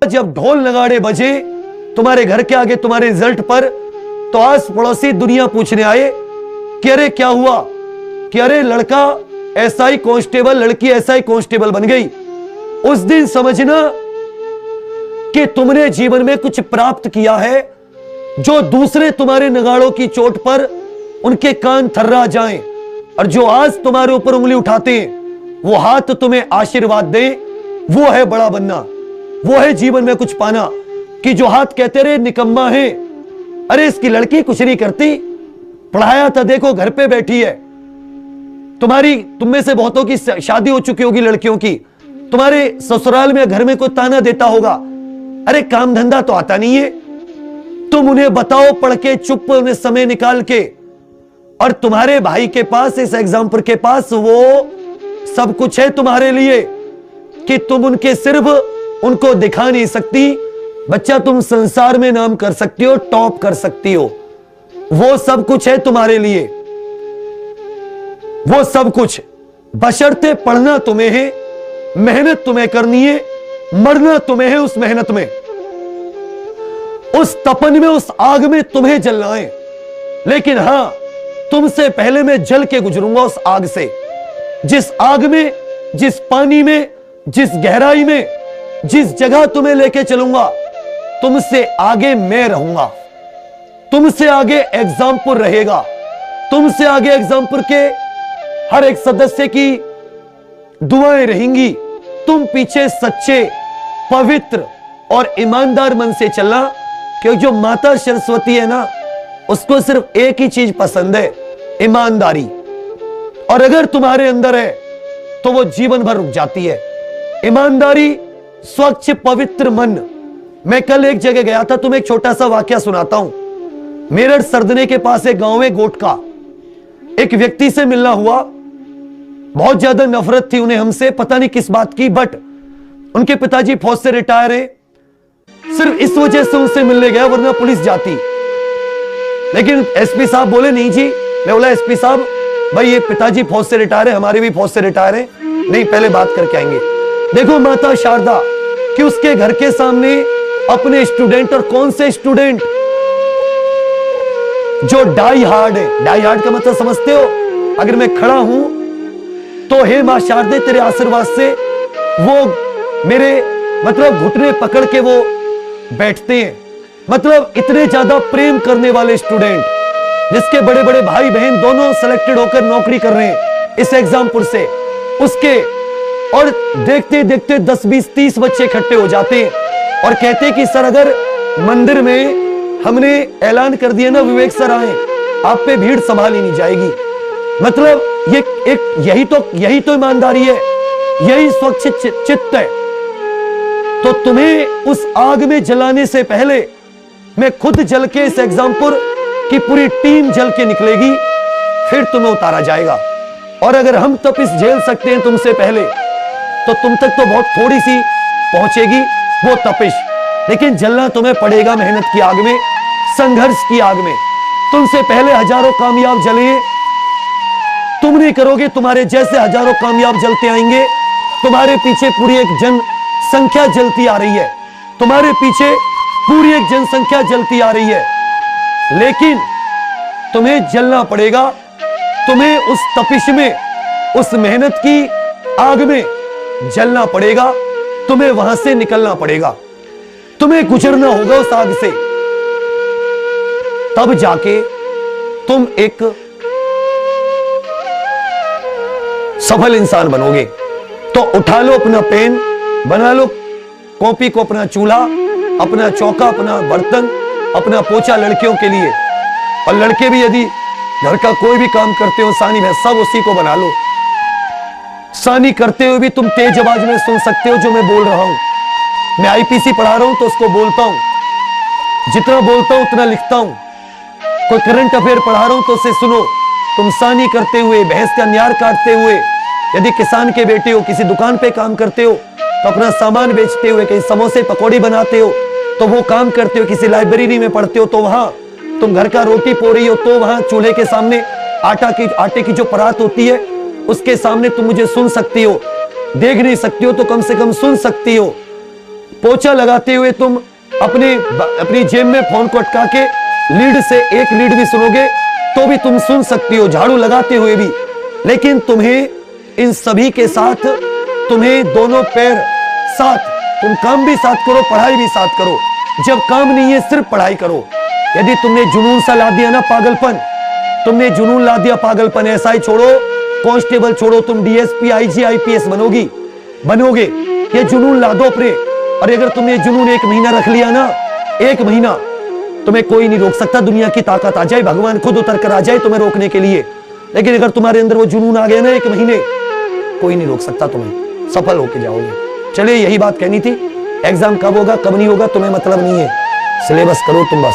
जब ढोल नगाड़े बजे तुम्हारे घर के आगे तुम्हारे रिजल्ट पर, तो आस पड़ोसी दुनिया पूछने आए कि अरे क्या हुआ, कि अरे लड़का एसआई कांस्टेबल, लड़की एसआई कांस्टेबल बन गई। उस दिन समझना कि तुमने जीवन में कुछ प्राप्त किया है, जो दूसरे तुम्हारे नगाड़ों की चोट पर उनके कान थर्रा जाएं, और जो आज तुम्हारे ऊपर उंगली उठाते हैं वो हाथ तुम्हें आशीर्वाद दें। वो है बड़ा बनना, वो है जीवन में कुछ पाना। कि जो हाथ कहते रहे निकम्मा है, अरे इसकी लड़की कुछ नहीं करती, पढ़ाया था देखो घर पे बैठी है। तुम में से बहुतों की शादी हो चुकी होगी लड़कियों की, तुम्हारे ससुराल में घर में कोई ताना देता होगा, अरे काम धंधा तो आता नहीं है। तुम उन्हें बताओ पढ़ के, चुप उन्हें समय निकाल के, और तुम्हारे भाई के पास, इस एग्जाम्पल के पास वो सब कुछ है तुम्हारे लिए कि तुम उनके सिर्फ उनको दिखा नहीं सकती। बच्चा तुम संसार में नाम कर सकती हो, टॉप कर सकती हो, वो सब कुछ है तुम्हारे लिए, वो सब कुछ। बशर्ते पढ़ना तुम्हें है, मेहनत तुम्हें करनी है, मरना तुम्हें है उस मेहनत में, उस तपन में, उस आग में तुम्हें जलना है। लेकिन हां, तुमसे पहले मैं जल के गुजरूंगा उस आग से। जिस आग में, जिस पानी में, जिस गहराई में, जिस जगह तुम्हें लेके चलूंगा, तुमसे आगे मैं रहूंगा, तुमसे आगे एग्जाम्पल रहेगा, तुमसे आगे एग्जाम्पल के हर एक सदस्य की दुआएं रहेंगी। तुम पीछे सच्चे, पवित्र और ईमानदार मन से चलना, क्योंकि जो माता सरस्वती है ना, उसको सिर्फ एक ही चीज पसंद है, ईमानदारी। और अगर तुम्हारे अंदर है तो वो जीवन भर रुक जाती है। ईमानदारी, स्वच्छ पवित्र मन। मैं कल एक जगह गया था, तुम्हें एक छोटा सा वाकया सुनाता हूं। मेरठ सरदने के पास एक गांव है गोटका, एक व्यक्ति से मिलना हुआ, बहुत ज्यादा नफरत थी उन्हें हमसे, पता नहीं किस बात की, बट उनके पिताजी फौज से रिटायर है, सिर्फ इस वजह से उनसे मिलने गया, वरना पुलिस जाती। लेकिन एसपी साहब बोले नहीं जी। मैं बोला एसपी साहब, भाई ये पिताजी फौज से रिटायर है, हमारे भी फौज से रिटायर है, नहीं पहले बात करके आएंगे। देखो माता शारदा कि उसके घर के सामने अपने स्टूडेंट, और कौन से स्टूडेंट, जो डाई हार्ड है। डाई हार्ड का मतलब समझते हो? अगर मैं खड़ा हूं तो हे मां शारदे तेरे आशीर्वाद से वो मेरे मतलब घुटने पकड़ के वो बैठते हैं। मतलब इतने ज्यादा प्रेम करने वाले स्टूडेंट, जिसके बड़े बड़े भाई बहन दोनों सेलेक्टेड होकर नौकरी कर रहे हैं इस एग्जाम्पल से, उसके, और देखते देखते 10 20 30 बच्चे इकट्ठे हो जाते हैं और कहते हैं कि सर अगर मंदिर में हमने ऐलान कर दिया ना विवेक सर आए, आप पे भीड़ संभाली नहीं जाएगी। मतलब ये एक यही तो ईमानदारी है, यही स्वच्छ चित्त है। तो तुम्हें उस आग में जलाने से पहले मैं खुद जल के, इस एग्जाम्पल की पूरी टीम जल के निकलेगी, फिर तुम्हें उतारा जाएगा। और अगर हम तपिश झेल सकते हैं तुमसे पहले, तो तुम तक तो बहुत थोड़ी सी पहुंचेगी वो तपिश, लेकिन जलना तुम्हें पड़ेगा मेहनत की आग में, संघर्ष की आग में। तुमसे पहले हजारों कामयाब जले, तुम नहीं करोगे, तुम्हारे जैसे हजारों कामयाब जलते आएंगे। तुम्हारे पीछे पूरी एक जनसंख्या जलती आ रही है, तुम्हारे पीछे पूरी एक जनसंख्या जलती आ रही है, लेकिन तुम्हें जलना पड़ेगा। तुम्हें उस तपिश में, उस मेहनत की आग में जलना पड़ेगा, तुम्हें वहां से निकलना पड़ेगा, तुम्हें गुजरना होगा उस आग से, तब जाके तुम एक सफल इंसान बनोगे। तो उठा लो अपना पेन, बना लो कॉपी को अपना चूल्हा, अपना चौका, अपना बर्तन, अपना पोछा लड़कियों के लिए, और लड़के भी यदि घर का कोई भी काम करते हो, सानी में सब उसी को बना लो। सानी करते हुए भी तुम तेज आवाज में सुन सकते हो जो मैं बोल रहा हूं। मैं आईपीसी पढ़ा रहा हूं तो उसको बोलता हूं, जितना बोलता हूं उतना लिखता हूं। कोई करंट अफेयर पढ़ा रहा हूं तो उसे सुनो। तुम सानी करते हुए, भैंस का न्यार काटते हुए, यदि किसान के बेटे हो, किसी दुकान पे काम करते हो तो अपना सामान बेचते हुए, कहीं समोसे पकौड़ी बनाते हो तो वो काम करते हो, किसी लाइब्रेरी में पढ़ते हो तो वहां तुम घर का रोटी पो रही हो तो वहां चूल्हे के सामने आटे की जो परात होती है उसके सामने तुम मुझे सुन सकती हो, देख नहीं सकती हो तो कम से कम सुन सकती हो। पोछा लगाते हुए तुम अपनी जेब में फोन को अटका के लीड से एक लीड भी सुनोगे तो भी तुम सुन सकती हो, झाड़ू लगाते हुए भी। लेकिन तुम्हें इन सभी के साथ तुम्हें दोनों पैर साथ, तुम काम भी साथ करो, पढ़ाई भी साथ करो। जब काम नहीं है सिर्फ पढ़ाई करो। यदि तुमने जुनून सा ला दिया ना पागलपन, तुमने जुनून ला दिया पागलपन, एसआई छोड़ो, कांस्टेबल छोड़ो, तुम डीएसपी आईजी आईपीएस बनोगे। ये जुनून ला दो अपने। और अगर तुमने जुनून 1 महीना रख लिया ना, 1 महीना, तुम्हें कोई नहीं रोक सकता। दुनिया की ताकत आ जाए, भगवान खुद उतर कर आ जाए तुम्हें रोकने के लिए, लेकिन अगर तुम्हारे अंदर वो जुनून आ गया ना 1 महीने, कोई नहीं रोक सकता तुम्हें, सफल होके जाओगे। चलिए यही बात कहनी थी। एग्जाम कब होगा कब नहीं होगा तुम्हें मतलब नहीं है, सिलेबस करो तुम बस।